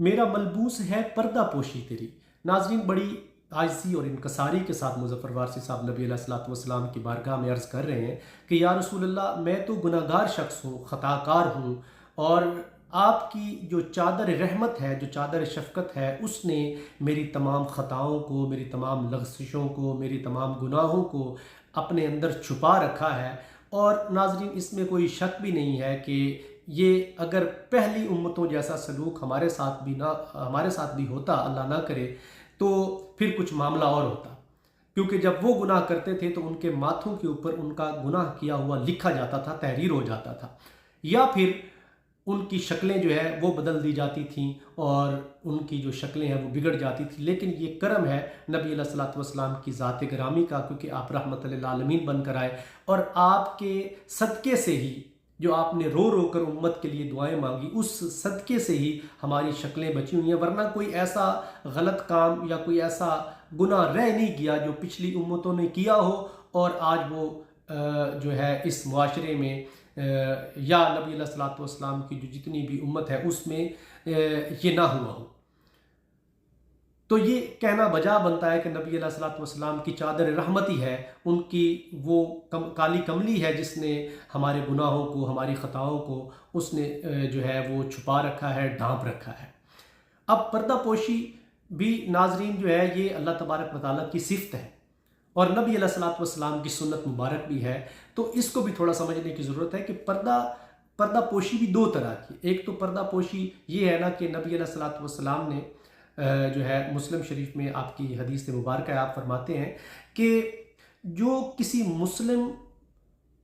میرا ملبوس ہے پردہ پوشی تیری۔ ناظرین، بڑی عاجزی اور انکساری کے ساتھ مظفر وارثی صاحب نبی علیہ الصلوۃ والسلام کی بارگاہ میں عرض کر رہے ہیں کہ یا رسول اللہ، میں تو گناہ گار شخص ہوں، خطا کار ہوں، اور آپ کی جو چادر رحمت ہے، جو چادر شفقت ہے، اس نے میری تمام خطاؤں کو، میری تمام لغزشوں کو، میری تمام گناہوں کو اپنے اندر چھپا رکھا ہے۔ اور ناظرین، اس میں کوئی شک بھی نہیں ہے کہ یہ اگر پہلی امتوں جیسا سلوک ہمارے ساتھ بھی ہوتا، اللہ نہ کرے، تو پھر کچھ معاملہ اور ہوتا، کیونکہ جب وہ گناہ کرتے تھے تو ان کے ماتھوں کے اوپر ان کا گناہ کیا ہوا لکھا جاتا تھا، تحریر ہو جاتا تھا، یا پھر ان کی شکلیں جو ہے وہ بدل دی جاتی تھیں اور ان کی جو شکلیں ہیں وہ بگڑ جاتی تھیں۔ لیکن یہ کرم ہے نبی علیہ الصلوۃ والسلام کی ذات گرامی کا، کیونکہ آپ رحمت للعالمین بن کر آئے، اور آپ کے صدقے سے ہی، جو آپ نے رو رو کر امت کے لیے دعائیں مانگی، اس صدقے سے ہی ہماری شکلیں بچی ہوئی ہیں، ورنہ کوئی ایسا غلط کام یا کوئی ایسا گناہ رہ نہیں گیا جو پچھلی امتوں نے کیا ہو اور آج وہ جو ہے اس معاشرے میں یا نبی علیہ الصلوۃ والسلام کی جو جتنی بھی امت ہے اس میں یہ نہ ہوا ہو۔ تو یہ کہنا بجا بنتا ہے کہ نبی علیہ الصلوۃ والسلام کی چادر رحمتی ہے، ان کی وہ کالی کملی ہے جس نے ہمارے گناہوں کو، ہماری خطاؤں کو اس نے جو ہے وہ چھپا رکھا ہے، ڈھانپ رکھا ہے۔ اب پردہ پوشی بھی ناظرین جو ہے یہ اللہ تبارک و تعالیٰ کی صفت ہے اور نبی علیہ الصلوۃ والسلام کی سنت مبارک بھی ہے، تو اس کو بھی تھوڑا سمجھنے کی ضرورت ہے کہ پردہ پوشی بھی دو طرح کی۔ ایک تو پردہ پوشی یہ ہے نا کہ نبی علیہ الصلوۃ والسلام نے جو ہے مسلم شریف میں آپ کی حدیث مبارکہ آپ فرماتے ہیں کہ جو کسی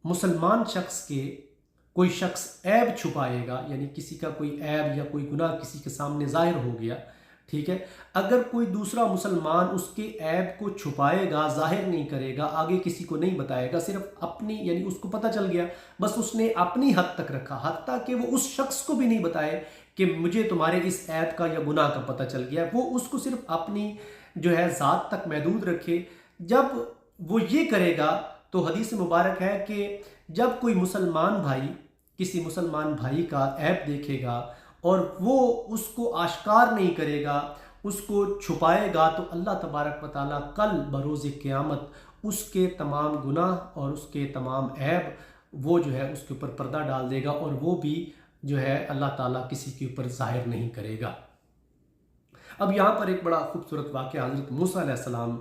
مسلمان شخص کے کوئی شخص عیب چھپائے گا، یعنی کسی کا کوئی عیب یا کوئی گناہ کسی کے سامنے ظاہر ہو گیا، ٹھیک ہے، اگر کوئی دوسرا مسلمان اس کے عیب کو چھپائے گا، ظاہر نہیں کرے گا، آگے کسی کو نہیں بتائے گا، صرف اپنی، یعنی اس کو پتہ چل گیا، بس اس نے اپنی حد تک رکھا، حتیٰ کہ وہ اس شخص کو بھی نہیں بتائے کہ مجھے تمہارے اس عیب کا یا گناہ کا پتہ چل گیا، وہ اس کو صرف اپنی جو ہے ذات تک محدود رکھے۔ جب وہ یہ کرے گا تو حدیث مبارک ہے کہ جب کوئی مسلمان بھائی کسی مسلمان بھائی کا عیب دیکھے گا اور وہ اس کو آشکار نہیں کرے گا، اس کو چھپائے گا، تو اللہ تبارک و تعالیٰ کل بروز قیامت اس کے تمام گناہ اور اس کے تمام عیب وہ جو ہے اس کے اوپر پردہ ڈال دے گا، اور وہ بھی جو ہے اللہ تعالیٰ کسی کے اوپر ظاہر نہیں کرے گا۔ اب یہاں پر ایک بڑا خوبصورت واقعہ حضرت موسیٰ علیہ السلام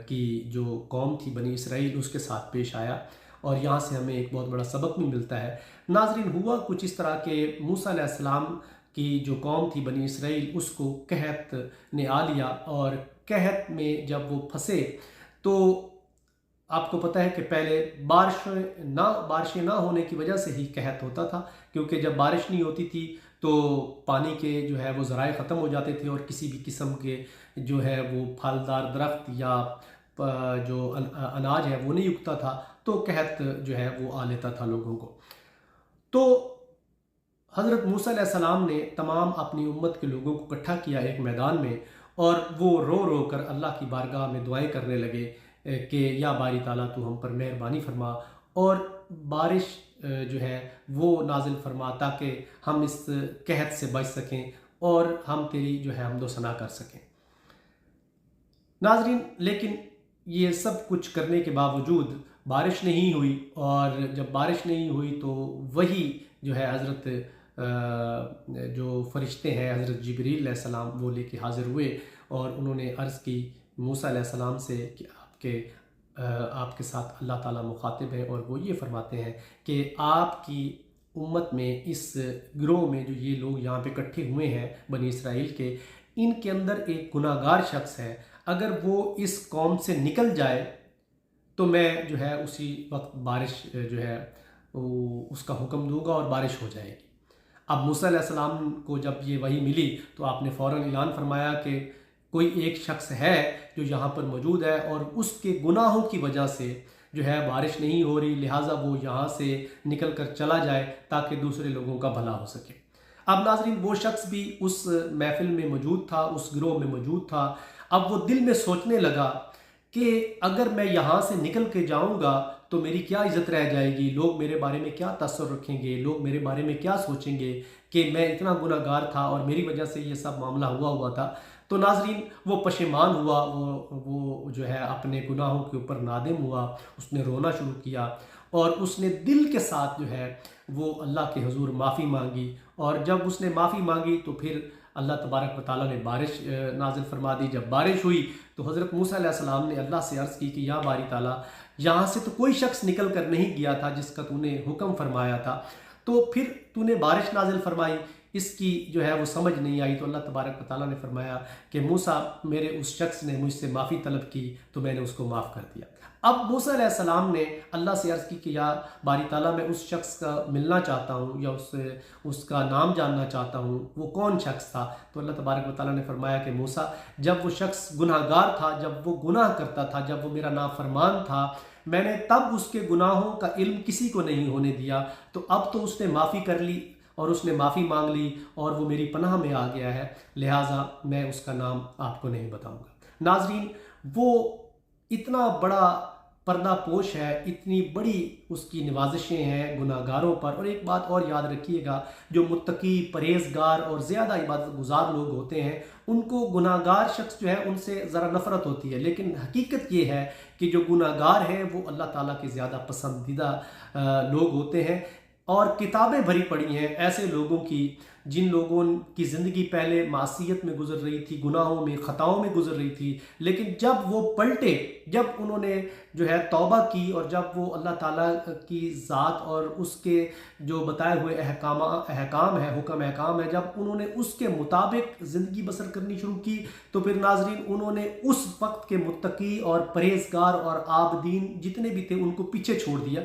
کی جو قوم تھی بنی اسرائیل، اس کے ساتھ پیش آیا، اور یہاں سے ہمیں ایک بہت بڑا سبق بھی ملتا ہے۔ ناظرین، ہوا کچھ اس طرح کہ موسیٰ علیہ السلام کی جو قوم تھی بنی اسرائیل، اس کو قحط نے آ لیا، اور قحط میں جب وہ پھنسے تو آپ کو پتہ ہے کہ پہلے بارشیں نہ ہونے کی وجہ سے ہی قحط ہوتا تھا، کیونکہ جب بارش نہیں ہوتی تھی تو پانی کے جو ہے وہ ذرائع ختم ہو جاتے تھے، اور کسی بھی قسم کے جو ہے وہ پھلدار درخت یا جو اناج ہے وہ نہیں اگتا تھا، تو قحط جو ہے وہ آ لیتا تھا لوگوں کو۔ تو حضرت موسیٰ علیہ السلام نے تمام اپنی امت کے لوگوں کو اکٹھا کیا ایک میدان میں، اور وہ رو رو کر اللہ کی بارگاہ میں دعائیں کرنے لگے کہ یا باری تعالیٰ تو ہم پر مہربانی فرما اور بارش جو ہے وہ نازل فرما، تاکہ ہم اس قحط سے بچ سکیں اور ہم تیری جو ہے حمد و ثنا کر سکیں۔ ناظرین، لیکن یہ سب کچھ کرنے کے باوجود بارش نہیں ہوئی، اور جب بارش نہیں ہوئی تو وہی جو ہے حضرت جو فرشتے ہیں حضرت جبریل علیہ السلام وہ لے کے حاضر ہوئے، اور انہوں نے عرض کی موسیٰ علیہ السلام سے کہ آپ کے ساتھ اللہ تعالیٰ مخاطب ہے، اور وہ یہ فرماتے ہیں کہ آپ کی امت میں اس گروہ میں جو یہ لوگ یہاں پہ اکٹھے ہوئے ہیں بنی اسرائیل کے، ان کے اندر ایک گناہ گار شخص ہے، اگر وہ اس قوم سے نکل جائے تو میں جو ہے اسی وقت بارش جو ہے اس کا حکم دوں گا اور بارش ہو جائے گی۔ اب موسیٰ علیہ السلام کو جب یہ وحی ملی تو آپ نے فوراً اعلان فرمایا کہ کوئی ایک شخص ہے جو یہاں پر موجود ہے، اور اس کے گناہوں کی وجہ سے جو ہے بارش نہیں ہو رہی، لہٰذا وہ یہاں سے نکل کر چلا جائے تاکہ دوسرے لوگوں کا بھلا ہو سکے۔ اب ناظرین، وہ شخص بھی اس محفل میں موجود تھا، اس گروہ میں موجود تھا۔ اب وہ دل میں سوچنے لگا کہ اگر میں یہاں سے نکل کے جاؤں گا تو میری کیا عزت رہ جائے گی، لوگ میرے بارے میں کیا تصور رکھیں گے، لوگ میرے بارے میں کیا سوچیں گے کہ میں اتنا گناہ گار تھا اور میری وجہ سے یہ سب معاملہ ہوا تھا۔ تو ناظرین وہ پشیمان ہوا، وہ جو ہے اپنے گناہوں کے اوپر نادم ہوا، اس نے رونا شروع کیا اور اس نے دل کے ساتھ جو ہے وہ اللہ کے حضور معافی مانگی، اور جب اس نے معافی مانگی تو پھر اللہ تبارک و تعالیٰ نے بارش نازل فرما دی۔ جب بارش ہوئی تو حضرت موسیٰ علیہ السلام نے اللہ سے عرض کی کہ یا باری تعالیٰ، یہاں سے تو کوئی شخص نکل کر نہیں گیا تھا جس کا تو نے حکم فرمایا تھا، تو پھر تو نے بارش نازل فرمائی، اس کی جو ہے وہ سمجھ نہیں آئی۔ تو اللہ تبارک و تعالیٰ نے فرمایا کہ موسیٰ، میرے اس شخص نے مجھ سے معافی طلب کی تو میں نے اس کو معاف کر دیا۔ اب موسیٰ علیہ السلام نے اللہ سے عرض کی کہ یا باری تعالیٰ، میں اس شخص کا ملنا چاہتا ہوں یا اس کا نام جاننا چاہتا ہوں، وہ کون شخص تھا؟ تو اللہ تبارک و تعالیٰ نے فرمایا کہ موسیٰ، جب وہ شخص گناہ گار تھا، جب وہ گناہ کرتا تھا، جب وہ میرا نافرمان تھا، میں نے تب اس کے گناہوں کا علم کسی کو نہیں ہونے دیا، تو اب تو اس نے معافی کر لی اور اس نے معافی مانگ لی اور وہ میری پناہ میں آ گیا ہے، لہٰذا میں اس کا نام آپ کو نہیں بتاؤں گا۔ ناظرین، وہ اتنا بڑا پردہ پوش ہے، اتنی بڑی اس کی نوازشیں ہیں گناہ گاروں پر۔ اور ایک بات اور یاد رکھیے گا، جو متقی، پرہیزگار اور زیادہ عبادت گزار لوگ ہوتے ہیں، ان کو گناہ گار شخص جو ہے ان سے ذرا نفرت ہوتی ہے، لیکن حقیقت یہ ہے کہ جو گناہ گار ہیں وہ اللہ تعالیٰ کے زیادہ پسندیدہ لوگ ہوتے ہیں۔ اور کتابیں بھری پڑی ہیں ایسے لوگوں کی جن لوگوں کی زندگی پہلے معصیت میں گزر رہی تھی، گناہوں میں، خطاؤں میں گزر رہی تھی، لیکن جب وہ پلٹے، جب انہوں نے جو ہے توبہ کی اور جب وہ اللہ تعالیٰ کی ذات اور اس کے جو بتائے ہوئے احکام ہے، حکم احکام ہے، جب انہوں نے اس کے مطابق زندگی بسر کرنی شروع کی، تو پھر ناظرین انہوں نے اس وقت کے متقی اور پرہیزگار اور عابدین جتنے بھی تھے ان کو پیچھے چھوڑ دیا،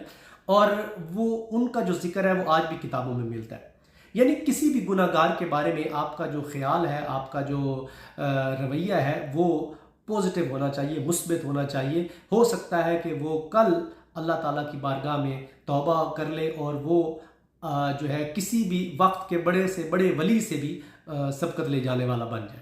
اور وہ ان کا جو ذکر ہے وہ آج بھی کتابوں میں ملتا ہے۔ یعنی کسی بھی گناہ گار کے بارے میں آپ کا جو خیال ہے، آپ کا جو رویہ ہے، وہ پازیٹیو ہونا چاہیے، مثبت ہونا چاہیے۔ ہو سکتا ہے کہ وہ کل اللہ تعالیٰ کی بارگاہ میں توبہ کر لے اور وہ جو ہے کسی بھی وقت کے بڑے سے بڑے ولی سے بھی سبقت لے جانے والا بن جائے۔